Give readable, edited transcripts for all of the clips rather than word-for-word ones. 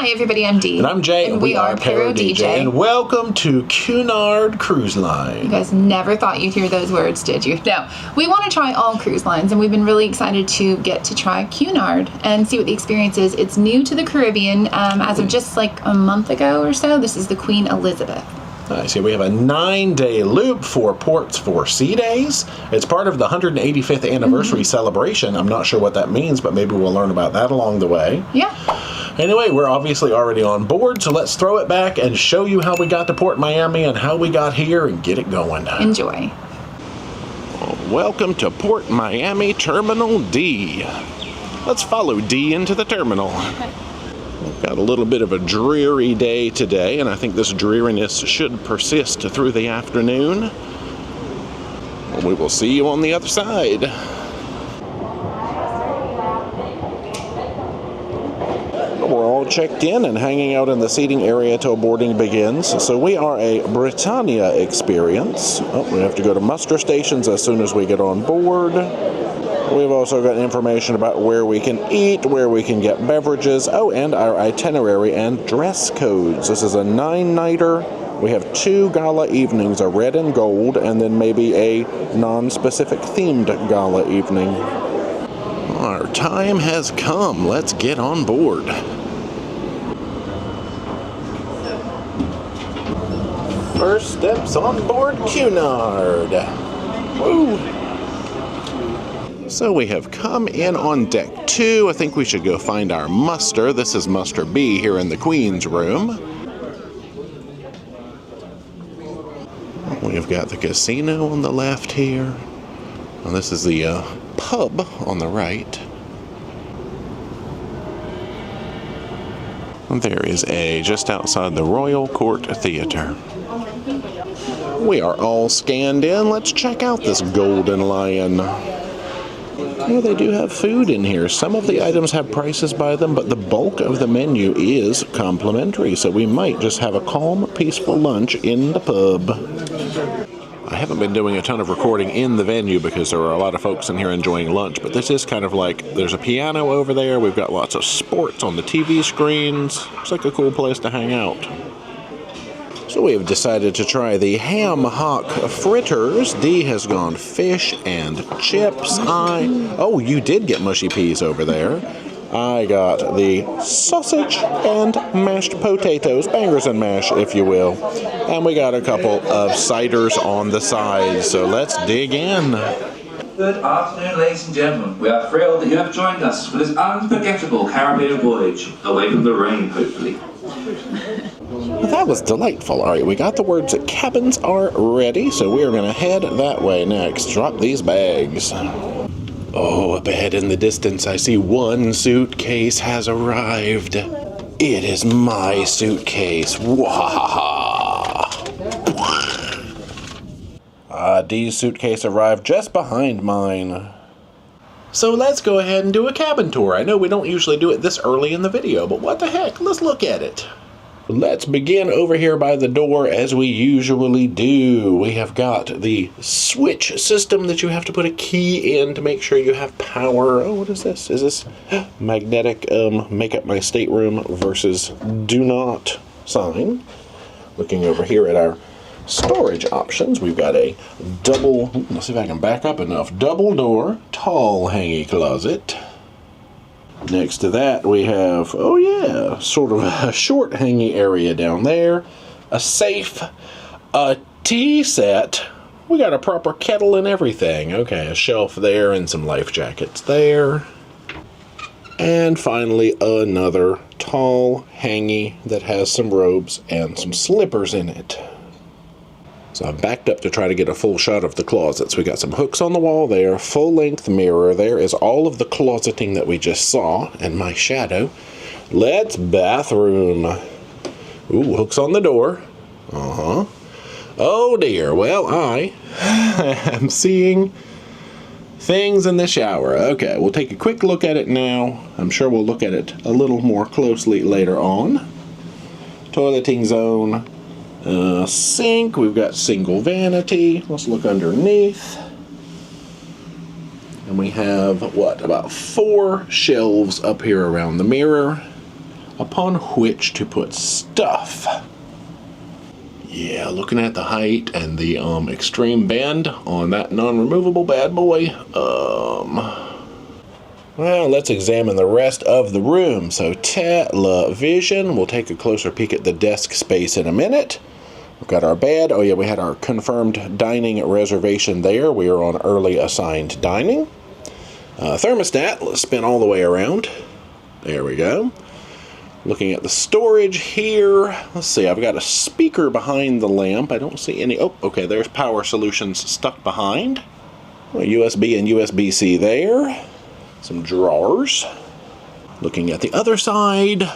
Hi everybody, I'm Dee. And I'm Jay, and we are ParoDeeJay. And welcome to Cunard Cruise Line. You guys never thought you'd hear those words, did you? No. We want to try all cruise lines, and we've been really excited to get to try Cunard and see what the experience is. It's new to the Caribbean as of just like a month ago or so. This is the Queen Elizabeth. I see we have a 9-day loop, 4 ports, 4 sea days. It's part of the 185th anniversary celebration. I'm not sure what that means, but maybe we'll learn about that along the way. Yeah. Anyway, we're obviously already on board, so let's throw it back and show you how we got to Port Miami and how we got here and get it going. Enjoy. Welcome to Port Miami Terminal D. Let's follow D into the terminal. We've got a little bit of a dreary day today, and I think this dreariness should persist through the afternoon. We will see you on the other side. We're all checked in and hanging out in the seating area till boarding begins. So we are a Britannia experience. Oh, we have to go to muster stations as soon as we get on board. We've also got information about where we can eat, where we can get beverages, and our itinerary and dress codes. This is a 9-nighter. We have 2 gala evenings, a red and gold, and then maybe a non-specific themed gala evening. Our time has come. Let's get on board. First steps on board Cunard. Woo! So we have come in on deck 2. I think we should go find our muster. This is muster B here in the Queen's room. We've got the casino on the left here. And this is the pub on the right. There is a just outside the Royal Court Theatre. We are all scanned in. Let's check out this Golden Lion. Well, they do have food in here. Some of the items have prices by them, but the bulk of the menu is complimentary, so we might just have a calm, peaceful lunch in the pub. I haven't been doing a ton of recording in the venue because there are a lot of folks in here enjoying lunch, but this is kind of like, there's a piano over there, we've got lots of sports on the TV screens. It's like a cool place to hang out. So we have decided to try the ham hock fritters. Dee has gone fish and chips. Oh, you did get mushy peas over there. I got the sausage and mashed potatoes, bangers and mash, if you will. And we got a couple of ciders on the side, so let's dig in. Good afternoon, ladies and gentlemen. We are thrilled that you have joined us for this unforgettable Caribbean voyage, away from the rain, hopefully. Well, that was delightful. All right, we got the words that cabins are ready, so we are going to head that way next. Drop these bags. Oh, up ahead in the distance, I see one suitcase has arrived. It is my suitcase. Wahaha! Dee's suitcase arrived just behind mine. So let's go ahead and do a cabin tour. I know we don't usually do it this early in the video, but what the heck? Let's look at it. Let's begin over here by the door as we usually do. We have got the switch system that you have to put a key in to make sure you have power. Oh, what is this? Is this magnetic make up my stateroom versus do not sign? Looking over here at our storage options, we've got a double, let's see if I can back up enough, double door, tall hangy closet. Next to that we have, oh yeah, sort of a short hangy area down there, a safe, a tea set, we got a proper kettle and everything. Okay, a shelf there and some life jackets there. And finally another tall hangy that has some robes and some slippers in it. So I backed up to try to get a full shot of the closets. We got some hooks on the wall there, full-length mirror. There is all of the closeting that we just saw, and my shadow. Let's bathroom. Ooh, hooks on the door. Oh dear, well, I am seeing things in the shower. Okay, we'll take a quick look at it now. I'm sure we'll look at it a little more closely later on. Toileting zone. Sink, we've got single vanity. Let's look underneath. And we have, what, about 4 shelves up here around the mirror. upon which to put stuff. Yeah, looking at the height and the extreme bend on that non-removable bad boy. Well, let's examine the rest of the room. So television. We'll take a closer peek at the desk space in a minute. We've got our bed. Oh yeah, we had our confirmed dining reservation there. We are on early assigned dining. Thermostat. Let's spin all the way around. There we go. Looking at the storage here. Let's see, I've got a speaker behind the lamp. I don't see any. Oh, okay, there's power solutions stuck behind. Well, USB and USB-C there. Some drawers. Looking at the other side,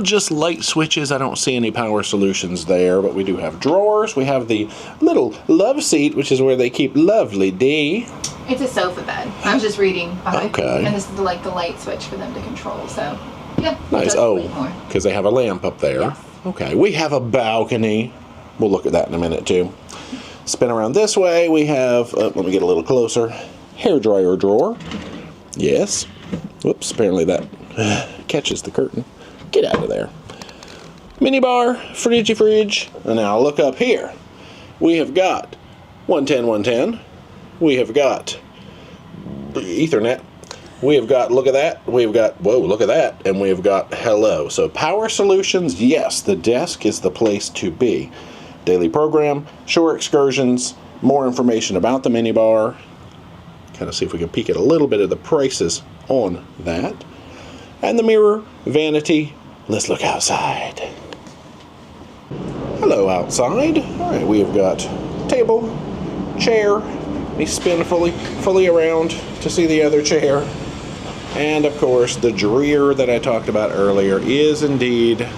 just light switches. I don't see any power solutions there, but we do have drawers. We have the little love seat, which is where they keep lovely Dee. It's a sofa bed. I was just reading behind me. Okay. And this is like the light switch for them to control, so yeah. Nice. Oh, because they have a lamp up there. Yes. Okay, we have a balcony. We'll look at that in a minute too. Spin around this way. We have, let me get a little closer, hairdryer drawer. Yes. Whoops, apparently that catches the curtain. Get out of there. Minibar, fridge. And now look up here. We have got 110, 110. We have got Ethernet. We have got, look at that. We've got, whoa, look at that. And we've got hello. So power solutions, yes, the desk is the place to be. Daily program, shore excursions, more information about the minibar. Kind of see if we can peek at a little bit of the prices on that. And the mirror, vanity. Let's look outside. Hello outside. All right, we have got table, chair. Let me spin fully around to see the other chair. And of course, the dreer that I talked about earlier is indeed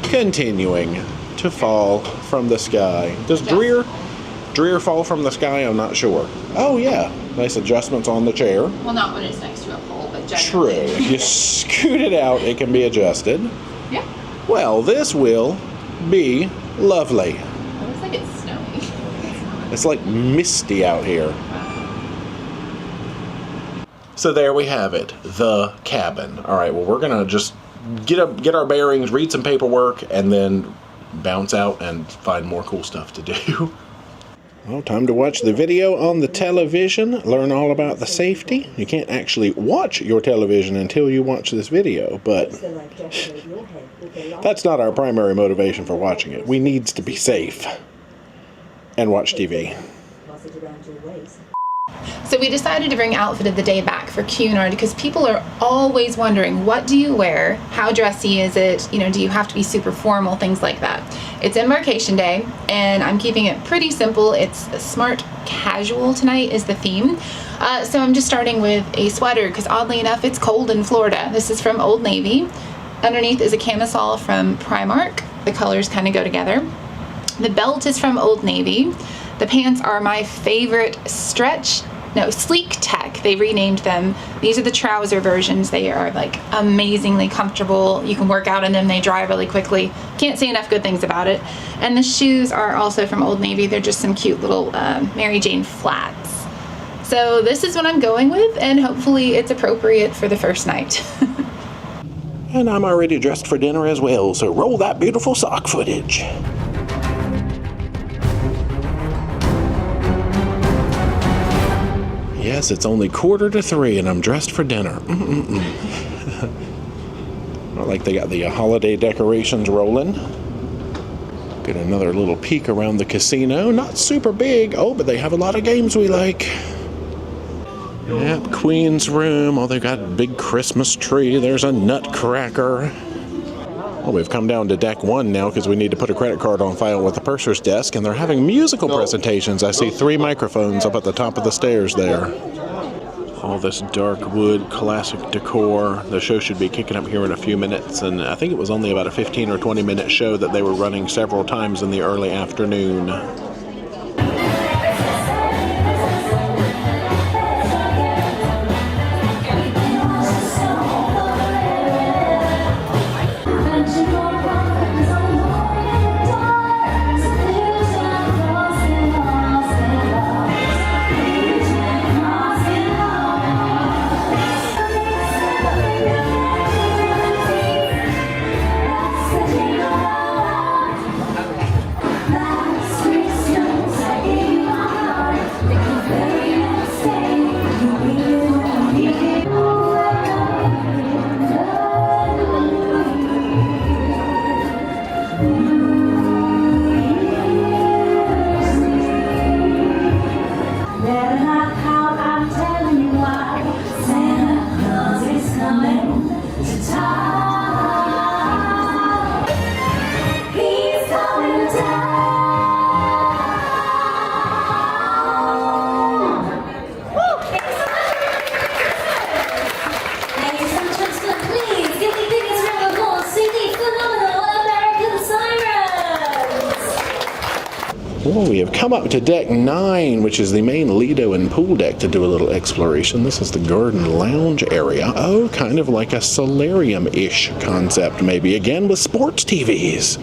continuing to fall from the sky. Does dreer fall from the sky? I'm not sure. Oh yeah, nice adjustments on the chair. Well, not when it's next to a pole, but True. generally. If you scoot it out, it can be adjusted. Yeah. Well, this will be lovely. It looks like it's snowing. It's like misty out here. So there we have it, the cabin. All right, well, we're gonna just get our bearings, read some paperwork, and then bounce out and find more cool stuff to do. Well, time to watch the video on the television, learn all about the safety. You can't actually watch your television until you watch this video, but that's not our primary motivation for watching it. We needs to be safe and watch TV. So we decided to bring outfit of the day back for Cunard because people are always wondering, what do you wear? How dressy is it? You know, do you have to be super formal? Things like that. It's Embarkation Day, and I'm keeping it pretty simple. It's smart casual tonight is the theme. So I'm just starting with a sweater because oddly enough, it's cold in Florida. This is from Old Navy. Underneath is a camisole from Primark. The colors kind of go together. The belt is from Old Navy. The pants are my favorite Sleek Tech. They renamed them. These are the trouser versions. They are like amazingly comfortable. You can work out in them. They dry really quickly. Can't say enough good things about it. And the shoes are also from Old Navy. They're just some cute little Mary Jane flats. So this is what I'm going with, and hopefully it's appropriate for the first night. And I'm already dressed for dinner as well, so roll that beautiful sock footage. Yes, it's only 2:45 and I'm dressed for dinner. Not like they got the holiday decorations rolling. Get another little peek around the casino. Not super big. Oh, but they have a lot of games we like. Yep, Queen's room. Oh, they've got a big Christmas tree. There's a nutcracker. Well, we've come down to deck 1 now because we need to put a credit card on file with the purser's desk, and they're having musical presentations. I see 3 microphones up at the top of the stairs there. All this dark wood, classic decor. The show should be kicking up here in a few minutes, and I think it was only about a 15 or 20 minute show that they were running several times in the early afternoon. Well, we have come up to deck 9, which is the main Lido and pool deck, to do a little exploration. This is the garden lounge area. Oh, kind of like a solarium-ish concept, maybe, again with sports TVs.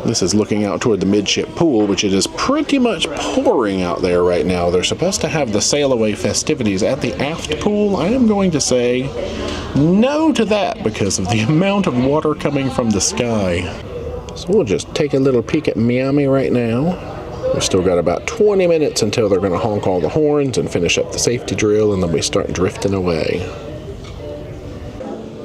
This is looking out toward the midship pool, which it is pretty much pouring out there right now. They're supposed to have the Sailaway festivities at the aft pool. I am going to say no to that because of the amount of water coming from the sky. So we'll just take a little peek at Miami right now. We've still got about 20 minutes until they're going to honk all the horns and finish up the safety drill, and then we start drifting away.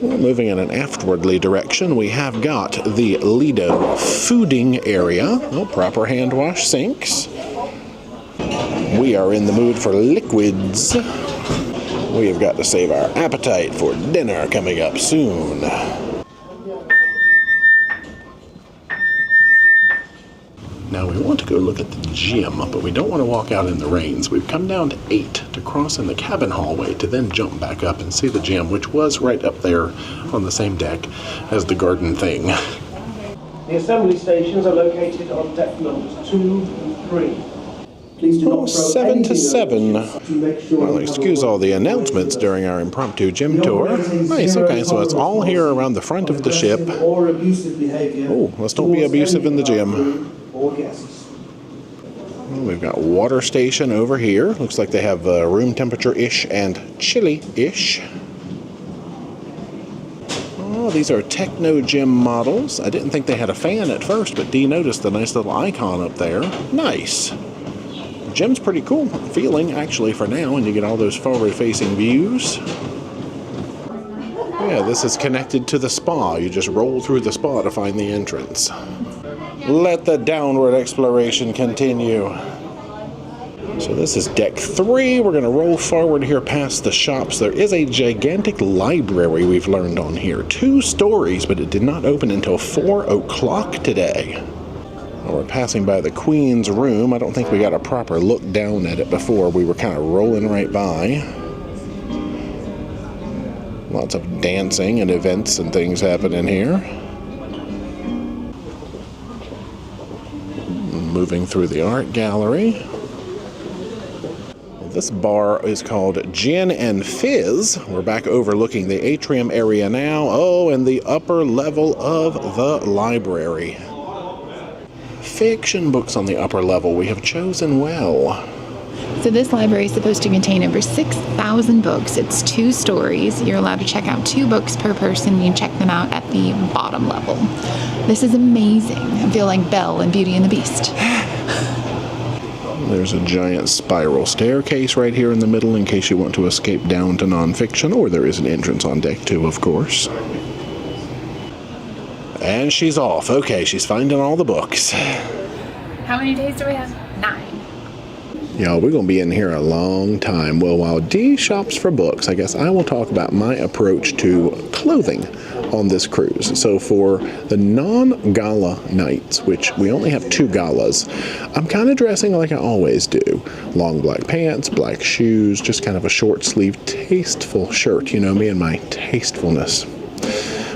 Well, moving in an aftwardly direction, we have got the Lido fooding area. Oh, proper hand wash sinks. We are in the mood for liquids. We have got to save our appetite for dinner coming up soon. Now we want to go look at the gym, but we don't want to walk out in the rain, so we've come down to 8 to cross in the cabin hallway to then jump back up and see the gym, which was right up there on the same deck as the garden thing. The assembly stations are located on deck numbers 2 and 3. Please do not throw 7 to 7. to make sure Well, excuse all the announcements during our impromptu gym tour. Nice, okay, so it's all here around the front of the ship. Or abusive behavior. Oh, let's don't be abusive in the gym. Or guests. Well, we've got water station over here. Looks like they have room temperature-ish and chilly-ish. Oh, these are Techno Gym models. I didn't think they had a fan at first, but Dee noticed the nice little icon up there. Nice. The gym's pretty cool feeling, actually, for now, and you get all those forward-facing views. Yeah, this is connected to the spa. You just roll through the spa to find the entrance. Let the downward exploration continue. So this is deck 3. We're going to roll forward here past the shops. There is a gigantic library we've learned on here. 2 stories, but it did not open until 4 o'clock today. Well, we're passing by the Queen's room. I don't think we got a proper look down at it before. We were kind of rolling right by. Lots of dancing and events and things happening here. Moving through the art gallery. This bar is called Gin and Fizz. We're back overlooking the atrium area now. Oh, and the upper level of the library. Fiction books on the upper level. We have chosen well. So this library is supposed to contain over 6,000 books. It's 2 stories. You're allowed to check out 2 books per person. You check them out at the bottom level. This is amazing. I feel like Belle in Beauty and the Beast. There's a giant spiral staircase right here in the middle in case you want to escape down to nonfiction, or there is an entrance on deck 2, of course. And she's off. Okay, she's finding all the books. How many days do we have? 9. Y'all, we're going to be in here a long time. Well, while Dee shops for books, I guess I will talk about my approach to clothing on this cruise. So for the non-gala nights, which we only have 2 galas, I'm kind of dressing like I always do. Long black pants, black shoes, just kind of a short sleeve, tasteful shirt. You know me and my tastefulness.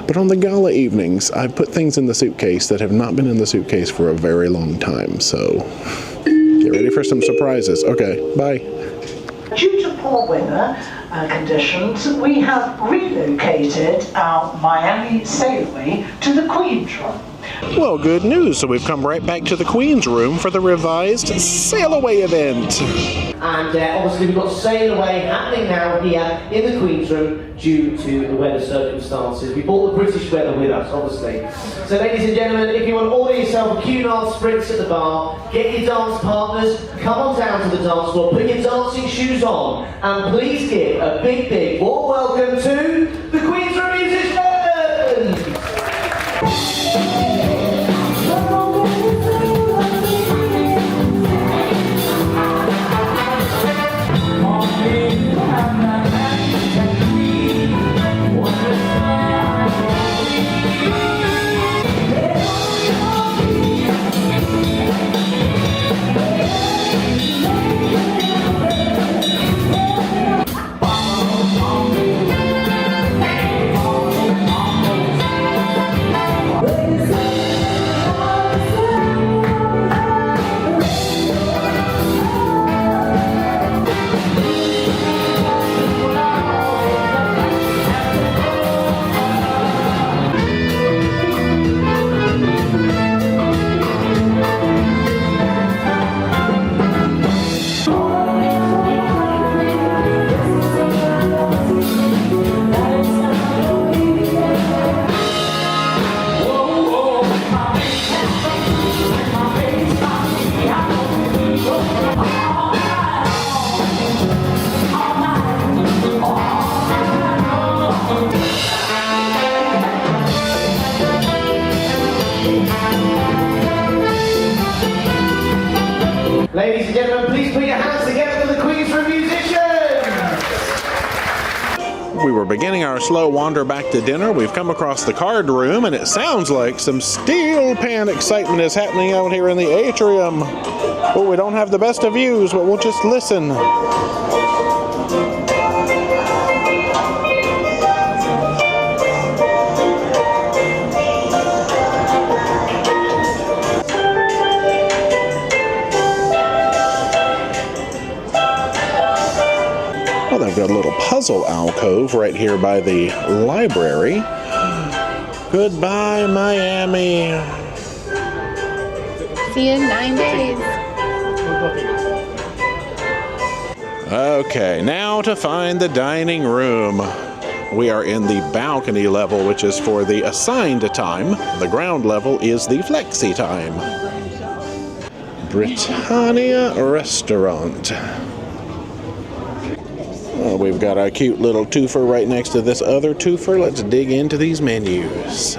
But on the gala evenings, I put things in the suitcase that have not been in the suitcase for a very long time, so get ready for some surprises. Okay, bye. Due to poor weather conditions, we have relocated our Miami Sailaway to the Queen's room. Well, good news. So we've come right back to the Queen's room for the revised Sailaway event. And obviously we've got Sailaway happening now here in the Queen's room due to the weather circumstances. We brought the British weather with us, obviously. So ladies and gentlemen, if you want to order yourself a Cunard Spritz at the bar, get your dance partners, come on down to the dance floor, put your dancing shoes on, and please give a big, big warm welcome to the Queen's room musicians! were beginning our slow wander back to dinner, we've come across the card room, and it sounds like some steel pan excitement is happening out here in the atrium. Oh, we don't have the best of views, but we'll just listen. Well, they've got a little puzzle alcove right here by the library. Goodbye, Miami. See you in 9 days. Okay, now to find the dining room. We are in the balcony level, which is for the assigned time. The ground level is the flexi time. Britannia Restaurant. Oh, we've got our cute little twofer right next to this other twofer. Let's dig into these menus.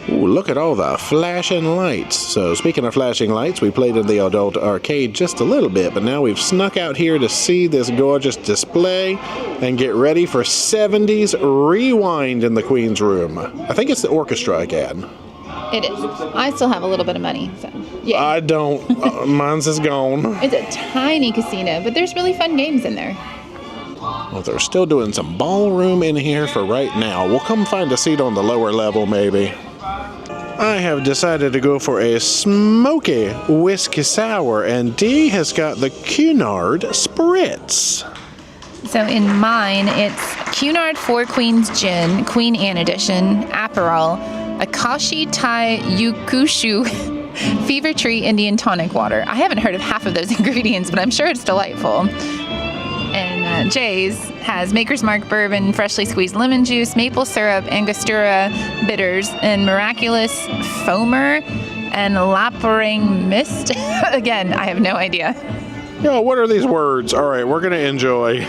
Ooh, look at all the flashing lights. So speaking of flashing lights, we played in the adult arcade just a little bit, but now we've snuck out here to see this gorgeous display and get ready for 70s rewind in the Queen's Room. I think it's the orchestra again. It is. I still have a little bit of money, so yeah. I don't. Mine's is gone. It's a tiny casino, but there's really fun games in there. Well, they're still doing some ballroom in here for right now. We'll come find a seat on the lower level, maybe. I have decided to go for a smoky whiskey sour, and Dee has got the Cunard Spritz. So in mine, it's Cunard 4 Queens Gin, Queen Anne Edition, Aperol, Akashi Tai Yukushu Fever Tree Indian Tonic Water. I haven't heard of half of those ingredients, but I'm sure it's delightful. And Jay's has Maker's Mark Bourbon, freshly squeezed lemon juice, maple syrup, Angostura bitters, and Miraculous Foamer and Lapering Mist. Again, I have no idea. Yo, what are these words? All right, we're going to enjoy.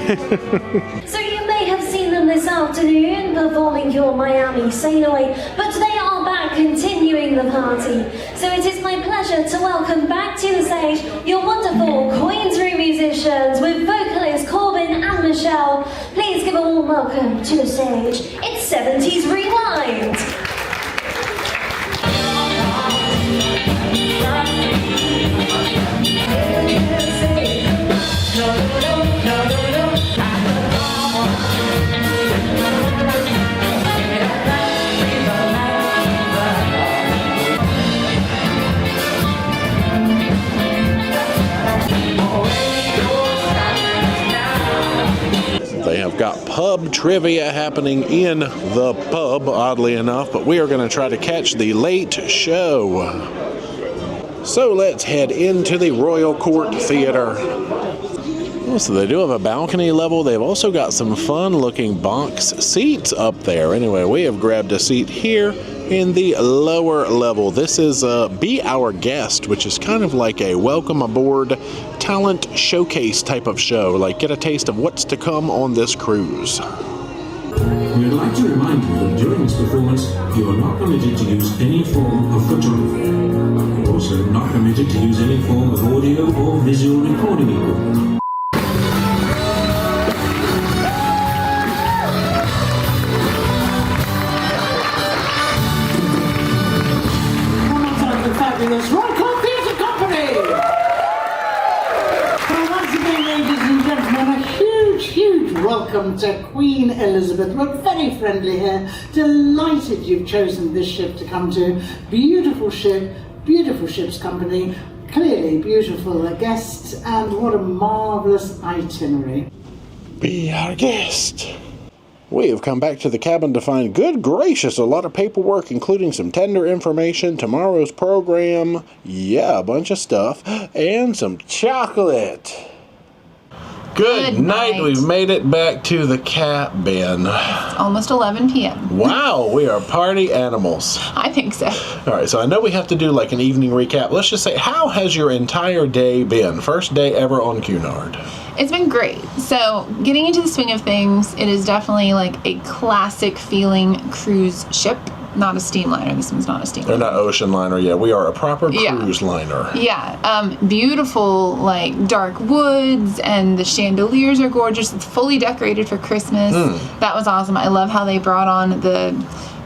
So you may have seen them this afternoon performing your Miami Sailaway, but they are back continuing the party. So it is my pleasure to welcome back to the stage your wonderful Queen's Room musicians with vocalists Corbin and Michelle. Please give a warm welcome to the stage. It's 70s Rewind. They have got pub trivia happening in the pub, oddly enough, but we are going to try to catch the late show. So let's head into the Royal Court Theater. Oh, so they do have a balcony level. They've also got some fun-looking box seats up there. Anyway, we have grabbed a seat here in the lower level. This is Be Our Guest, which is kind of like a welcome aboard talent showcase type of show. Like, get a taste of what's to come on this cruise. We'd like to remind you that during this performance, you are not permitted to use any form of photography. You're also not permitted to use any form of audio or visual recording equipment. Fabulous Royal Court Theatre Company! huge welcome to Queen Elizabeth. We're very friendly here. Delighted you've chosen this ship to come to. Beautiful ship, beautiful ship's company, clearly beautiful guests, and what a marvellous itinerary. Be our guest. We have come back to the cabin to find, good gracious, a lot of paperwork, including some tender information, tomorrow's program, yeah, a bunch of stuff, and some chocolate. Good night. We've made it back to the cabin. Almost 11 p.m. Wow, we are party animals. I think so. All right, so I know we have to do like an evening recap. Let's just say, how has your entire day been? First day ever on Cunard. It's been great. So getting into the swing of things, it is definitely like a classic feeling cruise ship. Not a steamliner. This one's not a steamliner. They're not ocean liner. Yeah, we are a proper cruise liner. Yeah. Beautiful, like dark woods, and the chandeliers are gorgeous. It's fully decorated for Christmas. That was awesome. I love how they brought on the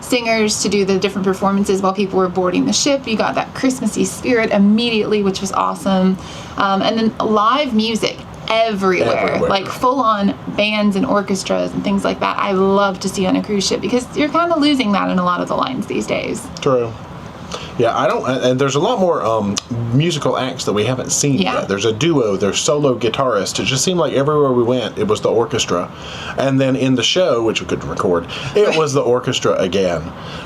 singers to do the different performances while people were boarding the ship. You got that Christmassy spirit immediately, which was awesome. And then live music everywhere, like full-on bands and orchestras and things like that. I love to see on a cruise ship because you're kind of losing that in a lot of the lines these days. True. Yeah, and there's a lot more musical acts that we haven't seen yet. There's a duo, there's solo guitarists. It just seemed like everywhere we went, it was the orchestra. And then in the show, which we couldn't record, it was the orchestra again.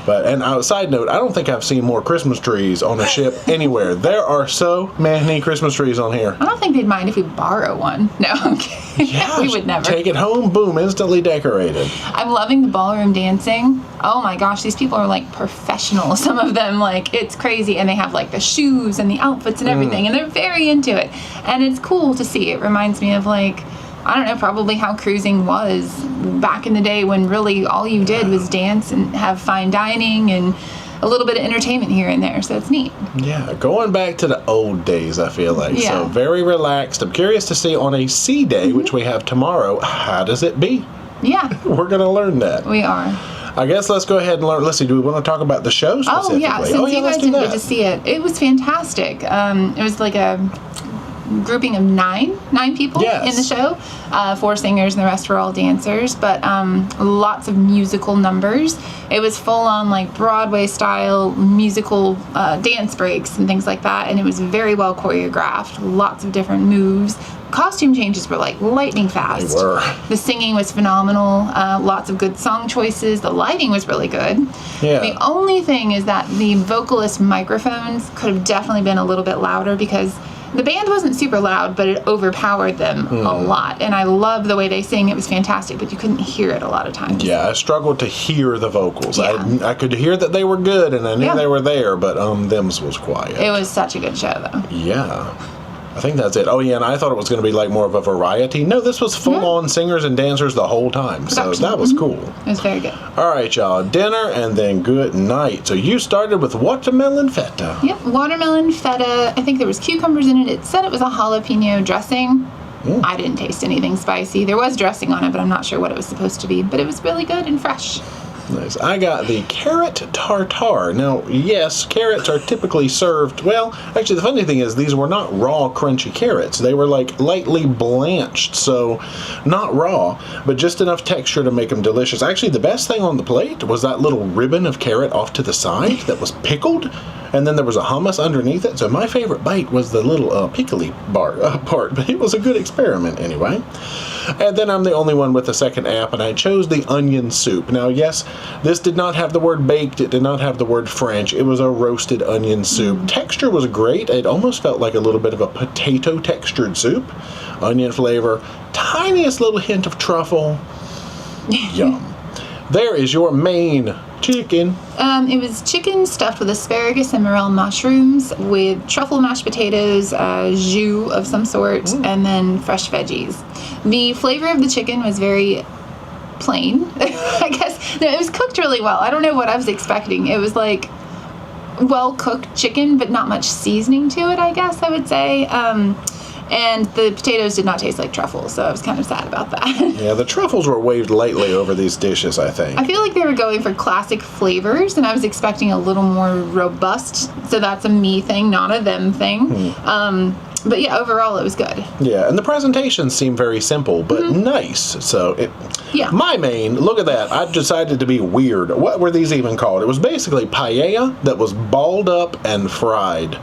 And side note, I don't think I've seen more Christmas trees on a ship anywhere. There are so many Christmas trees on here. I don't think they'd mind if we borrow one. No, I'm kidding. Yeah, we would never. Take it home, boom, instantly decorated. I'm loving the ballroom dancing. Oh my gosh, these people are like professional. Some of them, like, it's crazy, and they have like the shoes and the outfits and everything, and they're very into it, and it's cool to see. It reminds me of, like, I don't know, probably how cruising was back in the day when really all you did was dance and have fine dining and a little bit of entertainment here and there, so it's neat. Yeah, going back to the old days, I feel like. Yeah. So very relaxed. I'm curious to see on a sea day, which we have tomorrow, how does it be? Yeah. We're going to learn that. We are. I guess let's go ahead and learn. Let's see, do we want to talk about the show specifically? Oh, yeah. Since you guys didn't get to see it, it was fantastic. It was like a grouping of nine people in the show. 4 singers and the rest were all dancers, but lots of musical numbers. It was full on like Broadway style musical dance breaks and things like that, and it was very well choreographed. Lots of different moves. Costume changes were like lightning fast. They were. The singing was phenomenal. Lots of good song choices. The lighting was really good. Yeah. The only thing is that the vocalist microphones could have definitely been a little bit louder because the band wasn't super loud, but it overpowered them a lot. And I love the way they sing. It was fantastic, but you couldn't hear it a lot of times. Yeah, I struggled to hear the vocals. Yeah. I could hear that they were good, and I knew they were there, but them's was quiet. It was such a good show, though. Yeah. I think that's it. Oh, yeah, and I thought it was going to be like more of a variety. No, this was full-on singers and dancers the whole time, so that was cool. It was very good. All right, y'all, dinner and then good night. So you started with watermelon feta. Yep, watermelon feta. I think there was cucumbers in it. It said it was a jalapeno dressing. I didn't taste anything spicy. There was dressing on it, but I'm not sure what it was supposed to be. But it was really good and fresh. Nice. I got the carrot tartare. Now, yes, carrots are typically served, well, actually the funny thing is these were not raw crunchy carrots. They were like lightly blanched, so not raw, but just enough texture to make them delicious. Actually, the best thing on the plate was that little ribbon of carrot off to the side that was pickled, and then there was a hummus underneath it. So my favorite bite was the little pickly part, but it was a good experiment anyway. And then I'm the only one with the second app, and I chose the onion soup. Now, yes, this did not have the word baked. It did not have the word French. It was a roasted onion soup. Texture was great. It almost felt like a little bit of a potato textured soup. Onion flavor, tiniest little hint of truffle. Yum. There is your main chicken. It was chicken stuffed with asparagus and morel mushrooms with truffle mashed potatoes, jus of some sort, and then fresh veggies. The flavor of the chicken was very plain, I guess. No, it was cooked really well. I don't know what I was expecting. It was like well-cooked chicken, but not much seasoning to it, I guess I would say. And the potatoes did not taste like truffles, so I was kind of sad about that. Yeah, the truffles were waved lightly over these dishes, I think. I feel like they were going for classic flavors, and I was expecting a little more robust, so that's a me thing, not a them thing. But yeah, overall it was good. Yeah, and the presentations seem very simple, but nice. So, Yeah. My main, look at that. I decided to be weird. What were these even called? It was basically paella that was balled up and fried.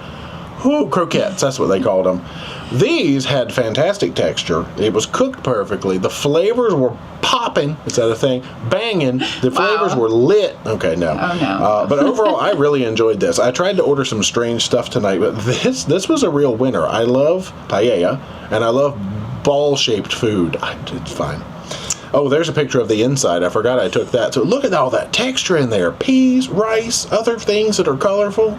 Ooh, croquettes, that's what they called them. These had fantastic texture. It was cooked perfectly. The flavors were popping. Is that a thing? Banging. The flavors were lit. Okay, no. Oh, no. But overall, I really enjoyed this. I tried to order some strange stuff tonight, but this was a real winner. I love paella, and I love ball-shaped food. It's fine. Oh, there's a picture of the inside. I forgot I took that. So look at all that texture in there. Peas, rice, other things that are colorful.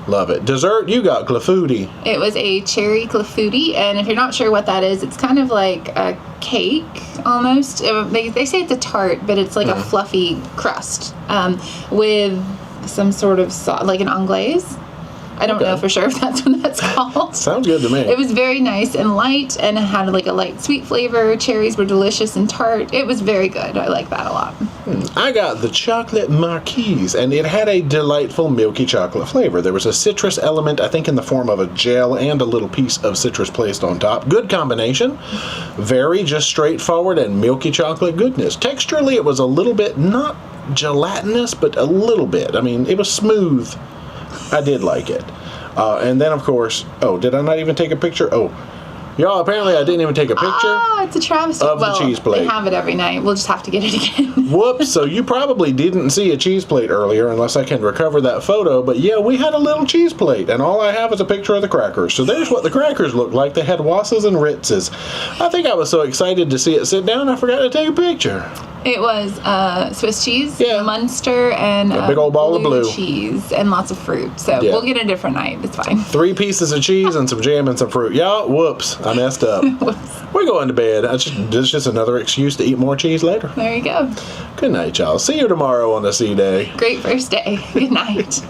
Love it. Dessert, you got clafouti. It was a cherry clafouti, and if you're not sure what that is, it's kind of like a cake almost. They say it's a tart, but it's like a fluffy crust with some sort of sauce, like an anglaise. I don't know for sure if that's what that's called. Sounds good to me. It was very nice and light, and it had like a light sweet flavor. Cherries were delicious and tart. It was very good. I like that a lot. I got the chocolate marquise, and it had a delightful milky chocolate flavor. There was a citrus element, I think in the form of a gel, and a little piece of citrus placed on top. Good combination. Very just straightforward and milky chocolate goodness. Texturally, it was a little bit, not gelatinous, but a little bit. I mean, it was smooth. I did like it. And then, of course, did I not even take a picture? Oh, y'all, apparently I didn't even take a picture. Oh, it's a travesty. Of the cheese plate. They have it every night. We'll just have to get it again. Whoops, so you probably didn't see a cheese plate earlier unless I can recover that photo. But yeah, we had a little cheese plate, and all I have is a picture of the crackers. So there's what the crackers looked like. They had Wasses and Ritzes. I think I was so excited to see it sit down, I forgot to take a picture. It was Swiss cheese, Munster, and a big old ball of blue cheese, and lots of fruit. So we'll get a different night. It's fine. 3 pieces of cheese and some jam and some fruit. Y'all, whoops, I messed up. We're going to bed. It's just another excuse to eat more cheese later. There you go. Good night, y'all. See you tomorrow on the sea day. Great first day. Good night.